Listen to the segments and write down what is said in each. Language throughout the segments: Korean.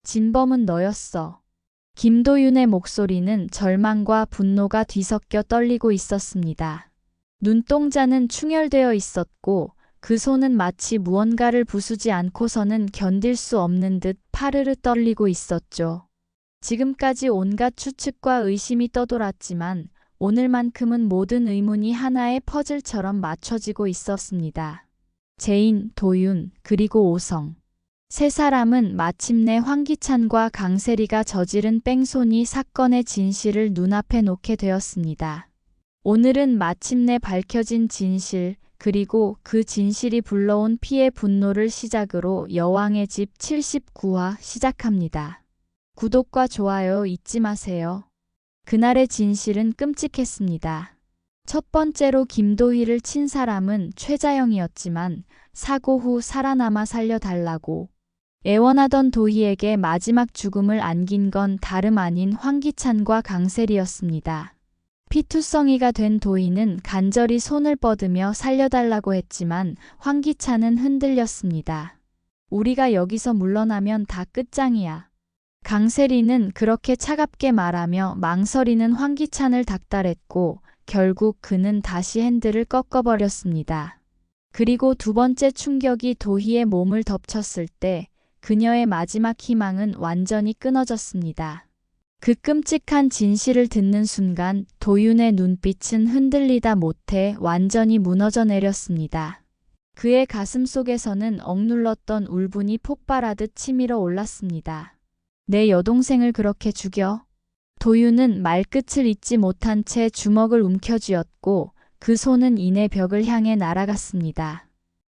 진범은 너였어. 김도윤의 목소리는 절망과 분노가 뒤섞여 떨리고 있었습니다. 눈동자는 충혈되어 있었고 그 손은 마치 무언가를 부수지 않고서는 견딜 수 없는 듯 파르르 떨리고 있었죠. 지금까지 온갖 추측과 의심이 떠돌았지만 오늘만큼은 모든 의문이 하나의 퍼즐처럼 맞춰지고 있었습니다. 제인, 도윤, 그리고 오성. 세 사람은 마침내 황기찬과 강세리가 저지른 뺑소니 사건의 진실을 눈앞에 놓게 되었습니다. 오늘은 마침내 밝혀진 진실, 그리고 그 진실이 불러온 피의 분노를 시작으로 여왕의 집 79화 시작합니다. 구독과 좋아요 잊지 마세요. 그날의 진실은 끔찍했습니다. 첫 번째로 김도희를 친 사람은 최자영이었지만 사고 후 살아남아 살려달라고 애원하던 도희에게 마지막 죽음을 안긴 건 다름 아닌 황기찬과 강세리였습니다. 피투성이가 된 도희는 간절히 손을 뻗으며 살려달라고 했지만 황기찬은 흔들렸습니다. 우리가 여기서 물러나면 다 끝장이야. 강세리는 그렇게 차갑게 말하며 망설이는 황기찬을 닥달했고 결국 그는 다시 핸들을 꺾어버렸습니다. 그리고 두 번째 충격이 도희의 몸을 덮쳤을 때 그녀의 마지막 희망은 완전히 끊어졌습니다. 그 끔찍한 진실을 듣는 순간 도윤의 눈빛은 흔들리다 못해 완전히 무너져 내렸습니다. 그의 가슴 속에서는 억눌렀던 울분이 폭발하듯 치밀어 올랐습니다. 내 여동생을 그렇게 죽여? 도윤은 말끝을 잇지 못한 채 주먹을 움켜쥐었고 그 손은 이내 벽을 향해 날아갔습니다.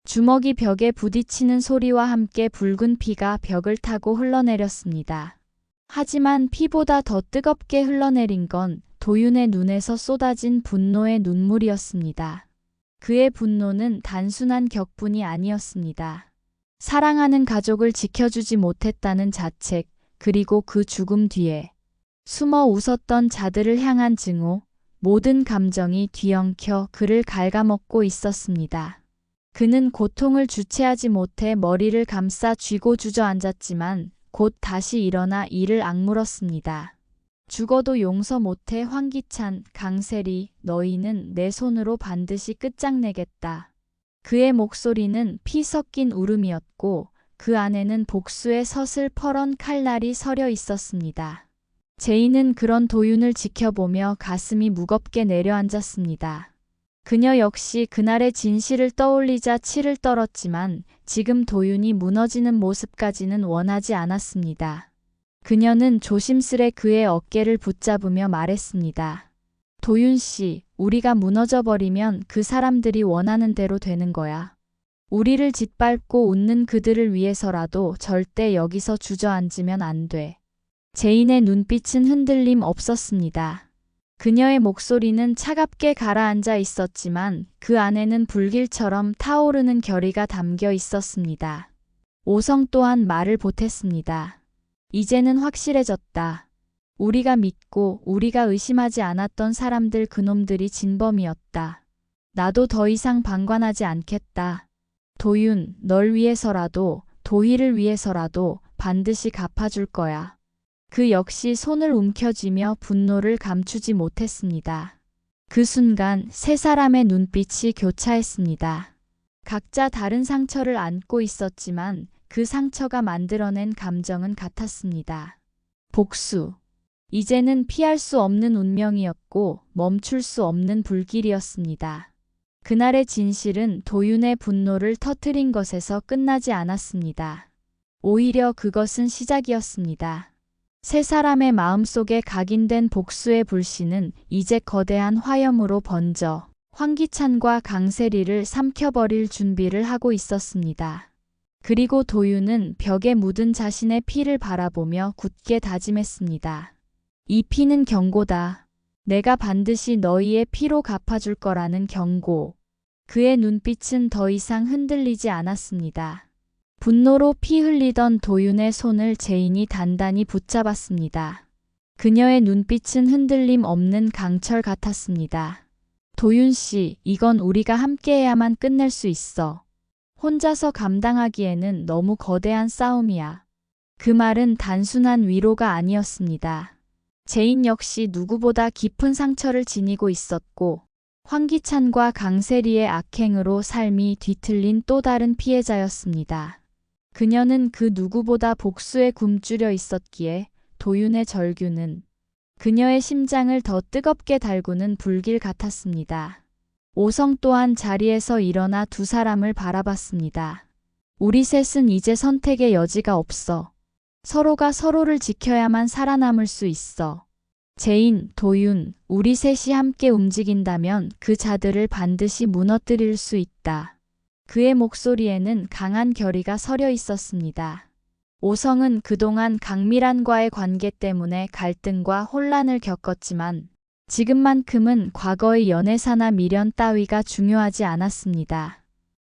주먹이 벽에 부딪히는 소리와 함께 붉은 피가 벽을 타고 흘러내렸습니다. 하지만 피보다 더 뜨겁게 흘러내린 건 도윤의 눈에서 쏟아진 분노의 눈물이었습니다. 그의 분노는 단순한 격분이 아니었습니다. 사랑하는 가족을 지켜주지 못했다는 자책, 그리고 그 죽음 뒤에 숨어 웃었던 자들을 향한 증오, 모든 감정이 뒤엉켜 그를 갉아먹고 있었습니다. 그는 고통을 주체하지 못해 머리를 감싸 쥐고 주저앉았지만 곧 다시 일어나 이를 악물었습니다. 죽어도 용서 못해 황기찬, 강세리, 너희는 내 손으로 반드시 끝장내겠다. 그의 목소리는 피 섞인 울음이었고 그 안에는 복수의 서슬퍼런 칼날이 서려 있었습니다. 제인은 그런 도윤을 지켜보며 가슴이 무겁게 내려앉았습니다. 그녀 역시 그날의 진실을 떠올리자 치를 떨었지만 지금 도윤이 무너지는 모습까지는 원하지 않았습니다. 그녀는 조심스레 그의 어깨를 붙잡으며 말했습니다. 도윤 씨, 우리가 무너져버리면 그 사람들이 원하는 대로 되는 거야. 우리를 짓밟고 웃는 그들을 위해서라도 절대 여기서 주저앉으면 안 돼. 제인의 눈빛은 흔들림 없었습니다. 그녀의 목소리는 차갑게 가라앉아 있었지만 그 안에는 불길처럼 타오르는 결의가 담겨 있었습니다. 오성 또한 말을 보탰습니다. 이제는 확실해졌다. 우리가 믿고 우리가 의심하지 않았던 사람들 그놈들이 진범이었다. 나도 더 이상 방관하지 않겠다. 도윤, 널 위해서라도, 도희를 위해서라도 반드시 갚아줄 거야. 그 역시 손을 움켜쥐며 분노를 감추지 못했습니다. 그 순간 세 사람의 눈빛이 교차했습니다. 각자 다른 상처를 안고 있었지만 그 상처가 만들어낸 감정은 같았습니다. 복수. 이제는 피할 수 없는 운명이었고 멈출 수 없는 불길이었습니다. 그날의 진실은 도윤의 분노를 터뜨린 것에서 끝나지 않았습니다. 오히려 그것은 시작이었습니다. 세 사람의 마음속에 각인된 복수의 불씨는 이제 거대한 화염으로 번져 황기찬과 강세리를 삼켜버릴 준비를 하고 있었습니다. 그리고 도윤은 벽에 묻은 자신의 피를 바라보며 굳게 다짐했습니다. 이 피는 경고다. 내가 반드시 너희의 피로 갚아줄 거라는 경고. 그의 눈빛은 더 이상 흔들리지 않았습니다. 분노로 피 흘리던 도윤의 손을 제인이 단단히 붙잡았습니다. 그녀의 눈빛은 흔들림 없는 강철 같았습니다. 도윤 씨, 이건 우리가 함께해야만 끝낼 수 있어. 혼자서 감당하기에는 너무 거대한 싸움이야. 그 말은 단순한 위로가 아니었습니다. 제인 역시 누구보다 깊은 상처를 지니고 있었고 황기찬과 강세리의 악행으로 삶이 뒤틀린 또 다른 피해자였습니다. 그녀는 그 누구보다 복수에 굶주려 있었기에 도윤의 절규는 그녀의 심장을 더 뜨겁게 달구는 불길 같았습니다. 오성 또한 자리에서 일어나 두 사람을 바라봤습니다. 우리 셋은 이제 선택의 여지가 없어. 서로가 서로를 지켜야만 살아남을 수 있어. 제인, 도윤, 우리 셋이 함께 움직인다면 그 자들을 반드시 무너뜨릴 수 있다. 그의 목소리에는 강한 결의가 서려 있었습니다. 오성은 그동안 강미란과의 관계 때문에 갈등과 혼란을 겪었지만 지금만큼은 과거의 연애사나 미련 따위가 중요하지 않았습니다.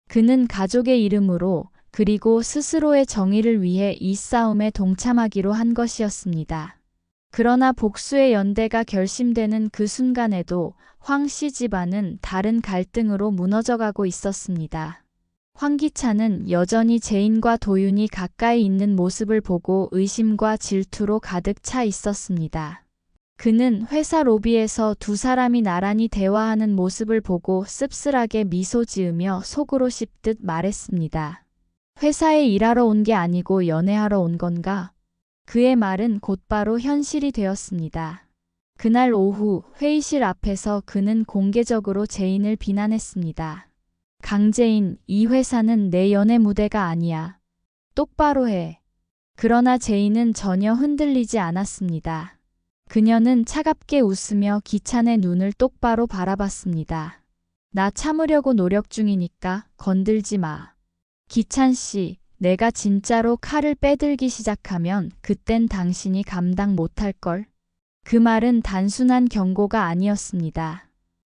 그는 가족의 이름으로 그리고 스스로의 정의를 위해 이 싸움에 동참하기로 한 것이었습니다. 그러나 복수의 연대가 결심되는 그 순간에도 황씨 집안은 다른 갈등으로 무너져가고 있었습니다. 황기찬은 여전히 제인과 도윤이 가까이 있는 모습을 보고 의심과 질투로 가득 차 있었습니다. 그는 회사 로비에서 두 사람이 나란히 대화하는 모습을 보고 씁쓸하게 미소 지으며 속으로 씹듯 말했습니다. 회사에 일하러 온 게 아니고 연애하러 온 건가? 그의 말은 곧바로 현실이 되었습니다. 그날 오후 회의실 앞에서 그는 공개적으로 제인을 비난했습니다. 강제인, 이 회사는 내 연애 무대가 아니야. 똑바로 해. 그러나 제인은 전혀 흔들리지 않았습니다. 그녀는 차갑게 웃으며 기찬의 눈을 똑바로 바라봤습니다. 나 참으려고 노력 중이니까 건들지 마. 기찬 씨, 내가 진짜로 칼을 빼들기 시작하면 그땐 당신이 감당 못할걸. 그 말은 단순한 경고가 아니었습니다.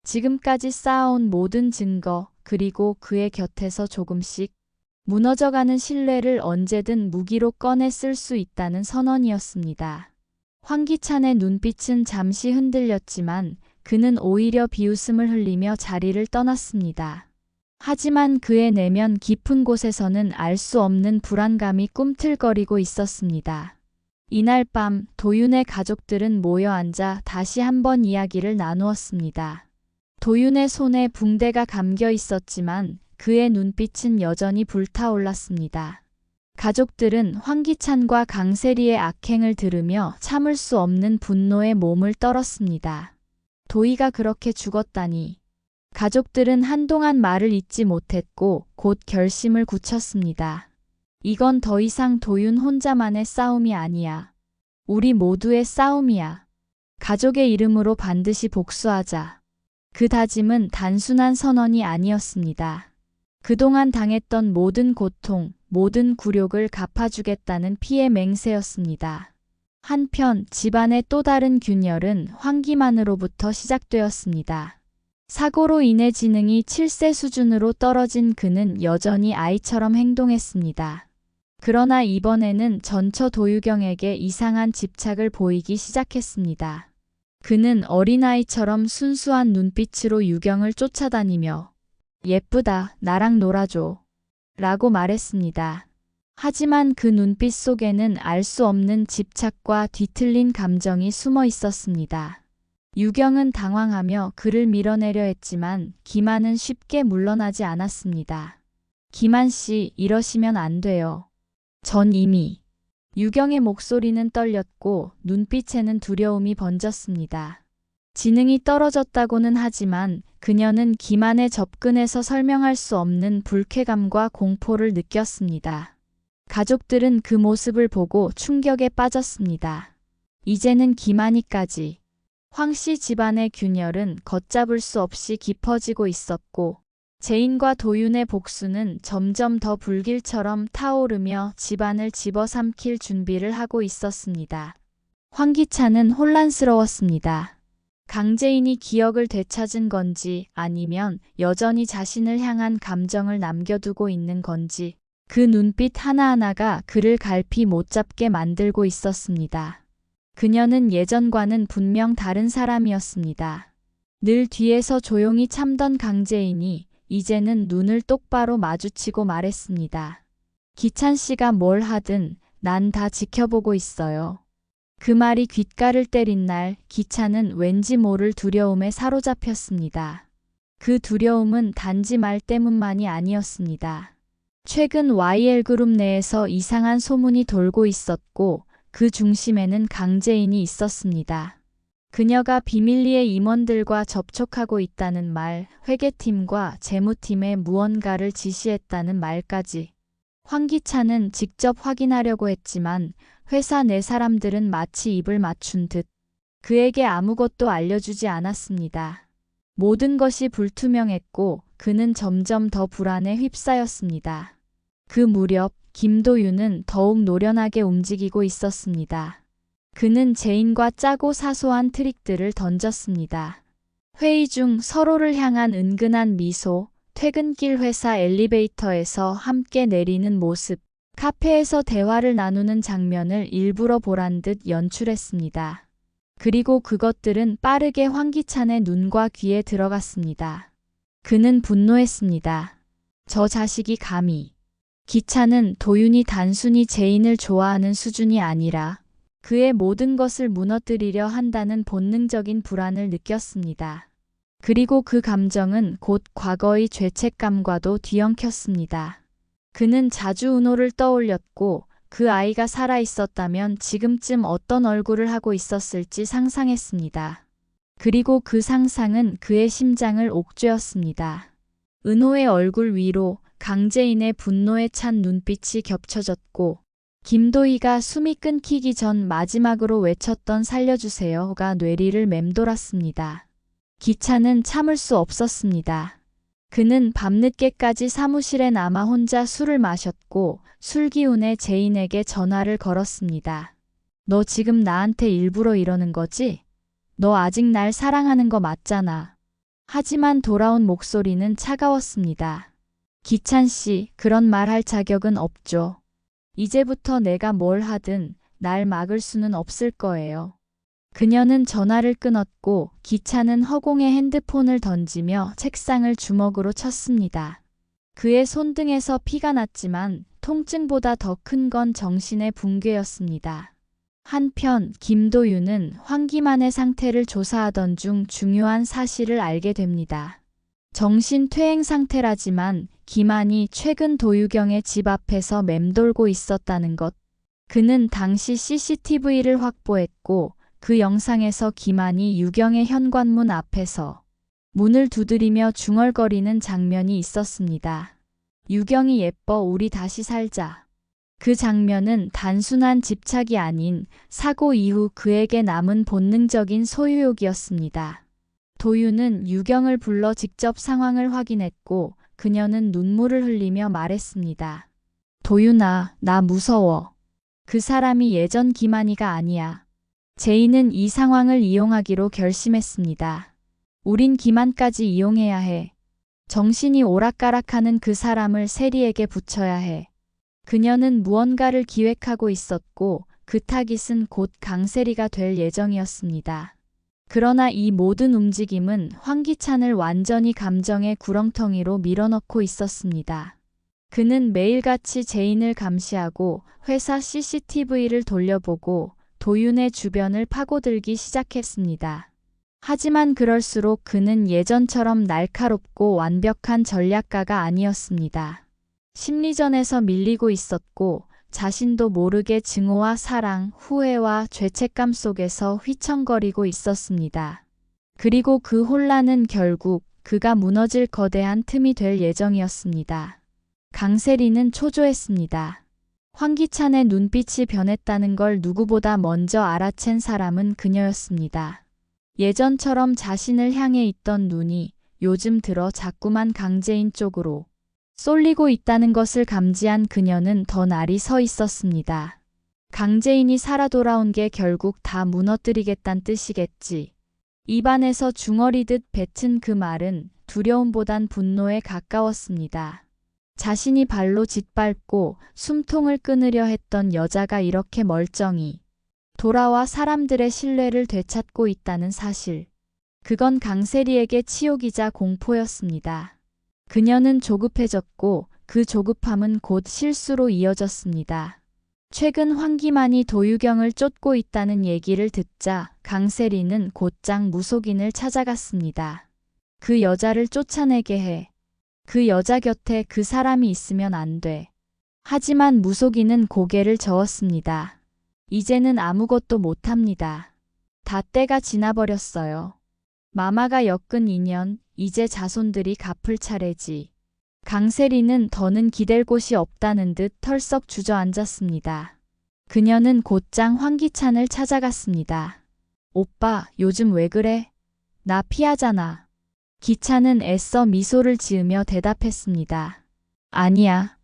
지금까지 쌓아온 모든 증거, 그리고 그의 곁에서 조금씩 무너져가는 신뢰를 언제든 무기로 꺼내 쓸 수 있다는 선언이었습니다. 황기찬의 눈빛은 잠시 흔들렸지만 그는 오히려 비웃음을 흘리며 자리를 떠났습니다. 하지만 그의 내면 깊은 곳에서는 알 수 없는 불안감이 꿈틀거리고 있었습니다. 이날 밤 도윤의 가족들은 모여 앉아 다시 한번 이야기를 나누었습니다. 도윤의 손에 붕대가 감겨 있었지만 그의 눈빛은 여전히 불타올랐습니다. 가족들은 황기찬과 강세리의 악행을 들으며 참을 수 없는 분노에 몸을 떨었습니다. 도희가 그렇게 죽었다니. 가족들은 한동안 말을 잇지 못했고 곧 결심을 굳혔습니다. 이건 더 이상 도윤 혼자만의 싸움이 아니야. 우리 모두의 싸움이야. 가족의 이름으로 반드시 복수하자. 그 다짐은 단순한 선언이 아니었습니다. 그동안 당했던 모든 고통, 모든 굴욕을 갚아주겠다는 피의 맹세였습니다. 한편 집안의 또 다른 균열은 황기만으로부터 시작되었습니다. 사고로 인해 지능이 7세 수준으로 떨어진 그는 여전히 아이처럼 행동했습니다. 그러나 이번에는 전처 도유경에게 이상한 집착을 보이기 시작했습니다. 그는 어린아이처럼 순수한 눈빛으로 유경을 쫓아다니며 예쁘다, 나랑 놀아줘 라고 말했습니다. 하지만 그 눈빛 속에는 알 수 없는 집착과 뒤틀린 감정이 숨어 있었습니다. 유경은 당황하며 그를 밀어내려 했지만 기만은 쉽게 물러나지 않았습니다. 기만 씨, 이러시면 안 돼요. 전 이미. 유경의 목소리는 떨렸고 눈빛에는 두려움이 번졌습니다. 지능이 떨어졌다고는 하지만 그녀는 기만의 접근에서 설명할 수 없는 불쾌감과 공포를 느꼈습니다. 가족들은 그 모습을 보고 충격에 빠졌습니다. 이제는 기만이까지. 황씨 집안의 균열은 걷잡을 수 없이 깊어지고 있었고 제인과 도윤의 복수는 점점 더 불길처럼 타오르며 집안을 집어삼킬 준비를 하고 있었습니다. 황기찬은 혼란스러웠습니다. 강제인이 기억을 되찾은 건지 아니면 여전히 자신을 향한 감정을 남겨두고 있는 건지 그 눈빛 하나하나가 그를 갈피 못 잡게 만들고 있었습니다. 그녀는 예전과는 분명 다른 사람이었습니다. 늘 뒤에서 조용히 참던 강제인이 이제는 눈을 똑바로 마주치고 말했습니다. 기찬 씨가 뭘 하든 난 다 지켜보고 있어요. 그 말이 귓가를 때린 날 기찬은 왠지 모를 두려움에 사로잡혔습니다. 그 두려움은 단지 말 때문만이 아니었습니다. 최근 YL그룹 내에서 이상한 소문이 돌고 있었고 그 중심에는 강재인이 있었습니다. 그녀가 비밀리에 임원들과 접촉하고 있다는 말, 회계팀과 재무팀에 무언가를 지시했다는 말까지. 황기찬은 직접 확인하려고 했지만 회사 내 사람들은 마치 입을 맞춘 듯 그에게 아무것도 알려주지 않았습니다. 모든 것이 불투명했고 그는 점점 더 불안에 휩싸였습니다. 그 무렵 김도윤은 더욱 노련하게 움직이고 있었습니다. 그는 재인과 짜고 사소한 트릭들을 던졌습니다. 회의 중 서로를 향한 은근한 미소, 퇴근길 회사 엘리베이터에서 함께 내리는 모습, 카페에서 대화를 나누는 장면을 일부러 보란 듯 연출했습니다. 그리고 그것들은 빠르게 황기찬의 눈과 귀에 들어갔습니다. 그는 분노했습니다. 저 자식이 감히. 기찬은 도윤이 단순히 재인을 좋아하는 수준이 아니라 그의 모든 것을 무너뜨리려 한다는 본능적인 불안을 느꼈습니다. 그리고 그 감정은 곧 과거의 죄책감과도 뒤엉켰습니다. 그는 자주 은호를 떠올렸고 그 아이가 살아있었다면 지금쯤 어떤 얼굴을 하고 있었을지 상상했습니다. 그리고 그 상상은 그의 심장을 옥죄었습니다. 은호의 얼굴 위로 강재인의 분노에 찬 눈빛이 겹쳐졌고 김도희가 숨이 끊기기 전 마지막으로 외쳤던 살려주세요가 뇌리를 맴돌았습니다. 기찬은 참을 수 없었습니다. 그는 밤늦게까지 사무실에 남아 혼자 술을 마셨고 술기운에 재인에게 전화를 걸었습니다. 너 지금 나한테 일부러 이러는 거지? 너 아직 날 사랑하는 거 맞잖아. 하지만 돌아온 목소리는 차가웠습니다. 기찬 씨, 그런 말 할 자격은 없죠. 이제부터 내가 뭘 하든 날 막을 수는 없을 거예요. 그녀는 전화를 끊었고 기찬은 허공에 핸드폰을 던지며 책상을 주먹으로 쳤습니다. 그의 손등에서 피가 났지만 통증보다 더 큰 건 정신의 붕괴였습니다. 한편 김도윤은 황기만의 상태를 조사하던 중 중요한 사실을 알게 됩니다. 정신 퇴행 상태라지만 기만이 최근 도유경의 집 앞에서 맴돌고 있었다는 것. 그는 당시 CCTV를 확보했고 그 영상에서 기만이 유경의 현관문 앞에서 문을 두드리며 중얼거리는 장면이 있었습니다. 유경이 예뻐 우리 다시 살자. 그 장면은 단순한 집착이 아닌 사고 이후 그에게 남은 본능적인 소유욕이었습니다. 도윤은 유경을 불러 직접 상황을 확인했고 그녀는 눈물을 흘리며 말했습니다. 도윤아, 나 무서워. 그 사람이 예전 기만이가 아니야. 제이는 이 상황을 이용하기로 결심했습니다. 우린 기만까지 이용해야 해. 정신이 오락가락하는 그 사람을 세리에게 붙여야 해. 그녀는 무언가를 기획하고 있었고 그 타깃은 곧 강세리가 될 예정이었습니다. 그러나 이 모든 움직임은 황기찬을 완전히 감정의 구렁텅이로 밀어넣고 있었습니다. 그는 매일같이 재인을 감시하고 회사 CCTV를 돌려보고 도윤의 주변을 파고들기 시작했습니다. 하지만 그럴수록 그는 예전처럼 날카롭고 완벽한 전략가가 아니었습니다. 심리전에서 밀리고 있었고 자신도 모르게 증오와 사랑, 후회와 죄책감 속에서 휘청거리고 있었습니다. 그리고 그 혼란은 결국 그가 무너질 거대한 틈이 될 예정이었습니다. 강세리는 초조했습니다. 황기찬의 눈빛이 변했다는 걸 누구보다 먼저 알아챈 사람은 그녀였습니다. 예전처럼 자신을 향해 있던 눈이 요즘 들어 자꾸만 강재인 쪽으로 쏠리고 있다는 것을 감지한 그녀는 더 날이 서 있었습니다. 강재인이 살아 돌아온 게 결국 다 무너뜨리겠다는 뜻이겠지. 입안에서 중얼이듯 뱉은 그 말은 두려움보단 분노에 가까웠습니다. 자신이 발로 짓밟고 숨통을 끊으려 했던 여자가 이렇게 멀쩡히 돌아와 사람들의 신뢰를 되찾고 있다는 사실. 그건 강세리에게 치욕이자 공포였습니다. 그녀는 조급해졌고 그 조급함은 곧 실수로 이어졌습니다. 최근 황기만이 도유경을 쫓고 있다는 얘기를 듣자 강세리는 곧장 무속인을 찾아갔습니다. 그 여자를 쫓아내게 해. 그 여자 곁에 그 사람이 있으면 안 돼. 하지만 무속인은 고개를 저었습니다. 이제는 아무것도 못합니다. 다 때가 지나버렸어요. 마마가 엮은 인연, 이제 자손들이 갚을 차례지. 강세리는 더는 기댈 곳이 없다는 듯 털썩 주저앉았습니다. 그녀는 곧장 황기찬을 찾아갔습니다. 오빠, 요즘 왜 그래? 나 피하잖아. 기찬은 애써 미소를 지으며 대답했습니다. 아니야.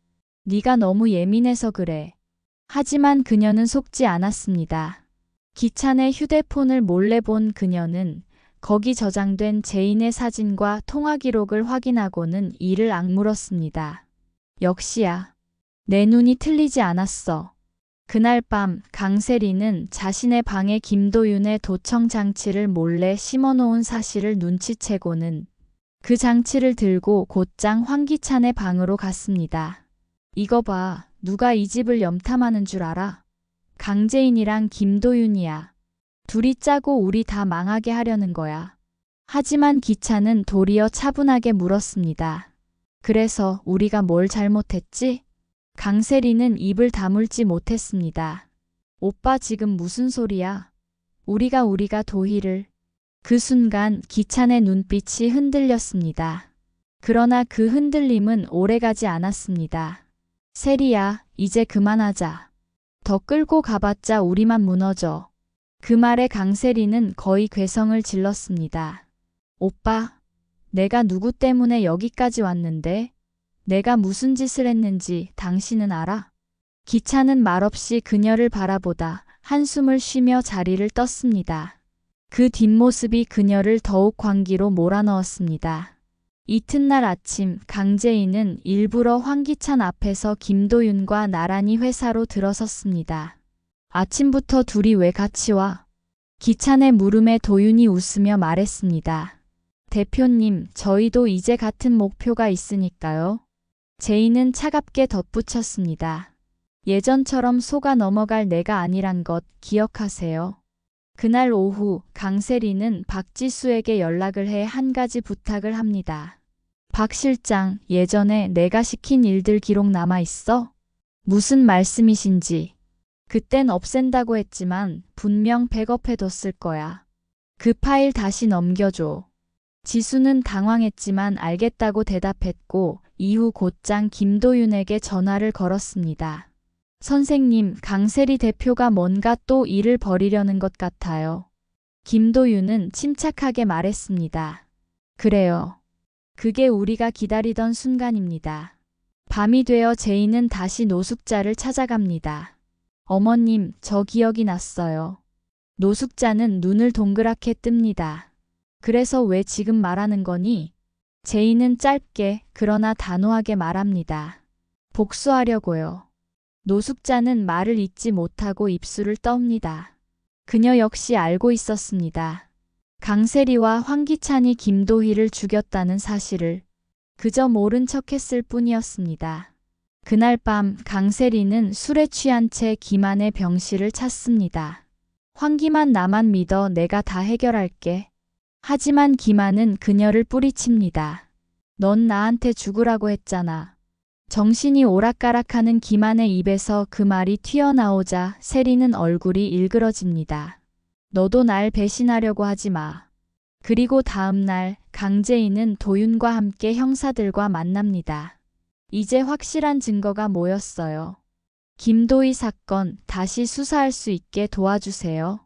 네가 너무 예민해서 그래. 하지만 그녀는 속지 않았습니다. 기찬의 휴대폰을 몰래 본 그녀는 거기 저장된 제인의 사진과 통화 기록을 확인하고는 이를 악물었습니다. 역시야. 내 눈이 틀리지 않았어. 그날 밤 강세리는 자신의 방에 김도윤의 도청 장치를 몰래 심어놓은 사실을 눈치채고는 그 장치를 들고 곧장 황기찬의 방으로 갔습니다. 이거 봐. 누가 이 집을 염탐하는 줄 알아? 강재인이랑 김도윤이야. 둘이 짜고 우리 다 망하게 하려는 거야. 하지만 기찬은 도리어 차분하게 물었습니다. 그래서 우리가 뭘 잘못했지? 강세리는 입을 다물지 못했습니다. 오빠 지금 무슨 소리야? 우리가 도희를. 그 순간 기찬의 눈빛이 흔들렸습니다. 그러나 그 흔들림은 오래가지 않았습니다. 세리야, 이제 그만하자. 더 끌고 가봤자 우리만 무너져. 그 말에 강세리는 거의 괴성을 질렀습니다. 오빠, 내가 누구 때문에 여기까지 왔는데? 내가 무슨 짓을 했는지 당신은 알아? 기찬은 말없이 그녀를 바라보다 한숨을 쉬며 자리를 떴습니다. 그 뒷모습이 그녀를 더욱 광기로 몰아넣었습니다. 이튿날 아침 강재인은 일부러 황기찬 앞에서 김도윤과 나란히 회사로 들어섰습니다. 아침부터 둘이 왜 같이 와? 기찬의 물음에 도윤이 웃으며 말했습니다. 대표님, 저희도 이제 같은 목표가 있으니까요. 제인은 차갑게 덧붙였습니다. 예전처럼 속아 넘어갈 내가 아니란 것 기억하세요. 그날 오후 강세리는 박지수에게 연락을 해 한 가지 부탁을 합니다. 박 실장, 예전에 내가 시킨 일들 기록 남아있어? 무슨 말씀이신지. 그땐 없앤다고 했지만 분명 백업해뒀을 거야. 그 파일 다시 넘겨줘. 지수는 당황했지만 알겠다고 대답했고 이후 곧장 김도윤에게 전화를 걸었습니다. 선생님, 강세리 대표가 뭔가 또 일을 벌이려는 것 같아요. 김도윤은 침착하게 말했습니다. 그래요. 그게 우리가 기다리던 순간입니다. 밤이 되어 제인은 다시 노숙자를 찾아갑니다. 어머님, 저 기억이 났어요. 노숙자는 눈을 동그랗게 뜹니다. 그래서 왜 지금 말하는 거니? 제인은 짧게 그러나 단호하게 말합니다. 복수하려고요. 노숙자는 말을 잇지 못하고 입술을 떱니다. 그녀 역시 알고 있었습니다. 강세리와 황기찬이 김도희를 죽였다는 사실을 그저 모른 척했을 뿐이었습니다. 그날 밤 강세리는 술에 취한 채 기만의 병실을 찾습니다. 황기만 나만 믿어 내가 다 해결할게. 하지만 기만은 그녀를 뿌리칩니다. 넌 나한테 죽으라고 했잖아. 정신이 오락가락하는 기만의 입에서 그 말이 튀어나오자 세리는 얼굴이 일그러집니다. 너도 날 배신하려고 하지 마. 그리고 다음 날 강재인은 도윤과 함께 형사들과 만납니다. 이제 확실한 증거가 모였어요. 김도희 사건 다시 수사할 수 있게 도와주세요.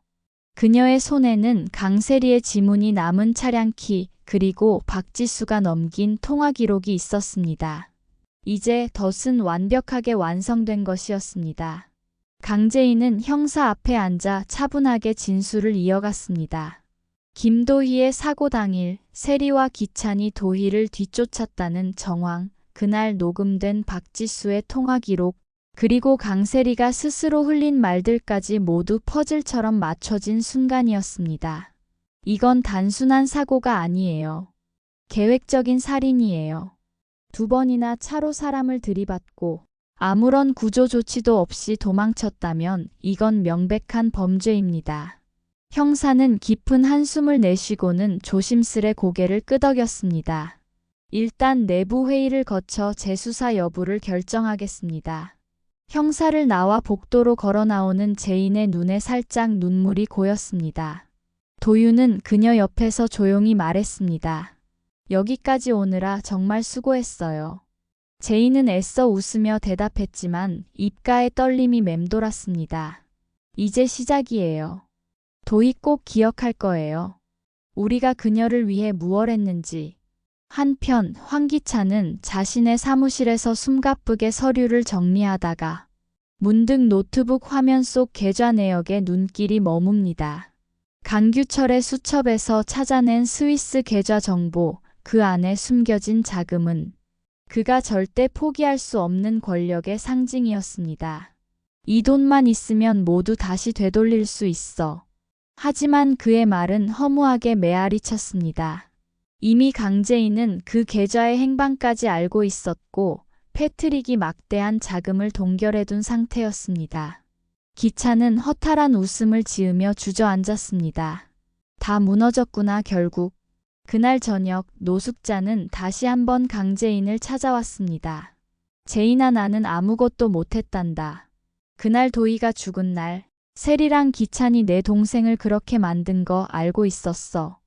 그녀의 손에는 강세리의 지문이 남은 차량 키 그리고 박지수가 넘긴 통화 기록이 있었습니다. 이제 덫은 완벽하게 완성된 것이었습니다. 강재인은 형사 앞에 앉아 차분하게 진술을 이어갔습니다. 김도희의 사고 당일 세리와 기찬이 도희를 뒤쫓았다는 정황, 그날 녹음된 박지수의 통화 기록, 그리고 강세리가 스스로 흘린 말들까지 모두 퍼즐처럼 맞춰진 순간이었습니다. 이건 단순한 사고가 아니에요. 계획적인 살인이에요. 2번이나 차로 사람을 들이받고 아무런 구조 조치도 없이 도망쳤다면 이건 명백한 범죄입니다. 형사는 깊은 한숨을 내쉬고는 조심스레 고개를 끄덕였습니다. 일단 내부 회의를 거쳐 재수사 여부를 결정하겠습니다. 형사를 나와 복도로 걸어 나오는 제인의 눈에 살짝 눈물이 고였습니다. 도윤은 그녀 옆에서 조용히 말했습니다. 여기까지 오느라 정말 수고했어요. 제인은 애써 웃으며 대답했지만 입가에 떨림이 맴돌았습니다. 이제 시작이에요. 도희 꼭 기억할 거예요. 우리가 그녀를 위해 무얼 했는지. 한편 황기찬은 자신의 사무실에서 숨가쁘게 서류를 정리하다가 문득 노트북 화면 속 계좌 내역에 눈길이 머뭅니다. 강규철의 수첩에서 찾아낸 스위스 계좌 정보, 그 안에 숨겨진 자금은 그가 절대 포기할 수 없는 권력의 상징이었습니다. 이 돈만 있으면 모두 다시 되돌릴 수 있어. 하지만 그의 말은 허무하게 메아리 쳤습니다. 이미 강재인은 그 계좌의 행방까지 알고 있었고 패트릭이 막대한 자금을 동결해둔 상태였습니다. 기찬은 허탈한 웃음을 지으며 주저앉았습니다. 다 무너졌구나 결국. 그날 저녁 노숙자는 다시 한번 강재인을 찾아왔습니다. 재인아, 나는 아무것도 못했단다. 그날 도희가 죽은 날 세리랑 기찬이 내 동생을 그렇게 만든 거 알고 있었어.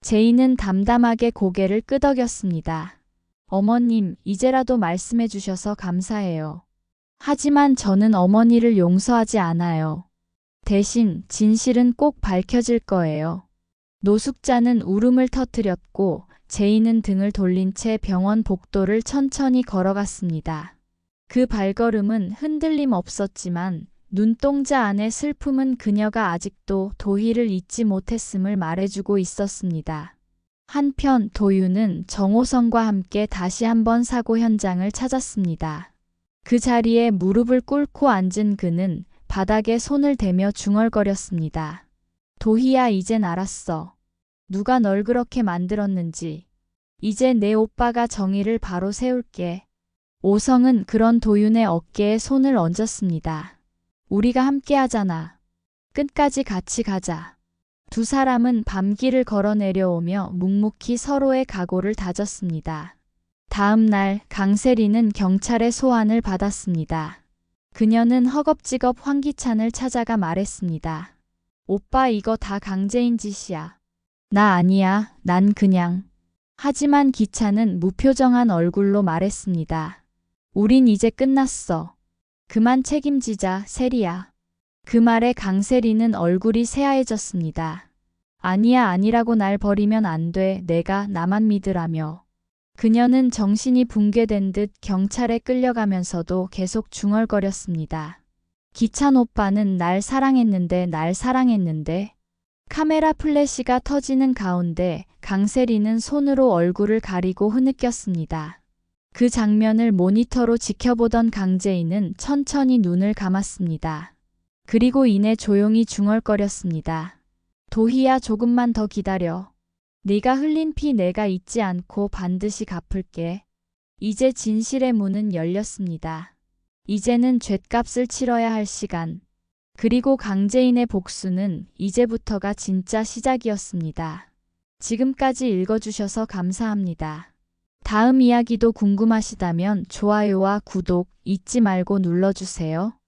제인은 담담하게 고개를 끄덕였습니다. 어머님, 이제라도 말씀해 주셔서 감사해요. 하지만 저는 어머니를 용서하지 않아요. 대신 진실은 꼭 밝혀질 거예요. 노숙자는 울음을 터뜨렸고 제인은 등을 돌린 채 병원 복도를 천천히 걸어갔습니다. 그 발걸음은 흔들림 없었지만 눈동자 안의 슬픔은 그녀가 아직도 도희를 잊지 못했음을 말해주고 있었습니다. 한편 도윤은 정호성과 함께 다시 한번 사고 현장을 찾았습니다. 그 자리에 무릎을 꿇고 앉은 그는 바닥에 손을 대며 중얼거렸습니다. 도희야, 이젠 알았어. 누가 널 그렇게 만들었는지. 이제 내 오빠가 정의를 바로 세울게. 오성은 그런 도윤의 어깨에 손을 얹었습니다. 우리가 함께 하잖아. 끝까지 같이 가자. 두 사람은 밤길을 걸어 내려오며 묵묵히 서로의 각오를 다졌습니다. 다음 날 강세리는 경찰의 소환을 받았습니다. 그녀는 허겁지겁 황기찬을 찾아가 말했습니다. 오빠, 이거 다 강재인 짓이야. 나 아니야. 난 그냥. 하지만 기찬은 무표정한 얼굴로 말했습니다. 우린 이제 끝났어. 그만 책임지자, 세리야. 그 말에 강세리는 얼굴이 새하얘졌습니다. 아니야, 아니라고 날 버리면 안 돼. 내가 나만 믿으라며. 그녀는 정신이 붕괴된 듯 경찰에 끌려가면서도 계속 중얼거렸습니다. 기찬 오빠는 날 사랑했는데, 날 사랑했는데. 카메라 플래시가 터지는 가운데 강세리는 손으로 얼굴을 가리고 흐느꼈습니다. 그 장면을 모니터로 지켜보던 강재인은 천천히 눈을 감았습니다. 그리고 이내 조용히 중얼거렸습니다. 도희야, 조금만 더 기다려. 네가 흘린 피 내가 잊지 않고 반드시 갚을게. 이제 진실의 문은 열렸습니다. 이제는 죗값을 치러야 할 시간. 그리고 강재인의 복수는 이제부터가 진짜 시작이었습니다. 지금까지 읽어주셔서 감사합니다. 다음 이야기도 궁금하시다면 좋아요와 구독 잊지 말고 눌러주세요.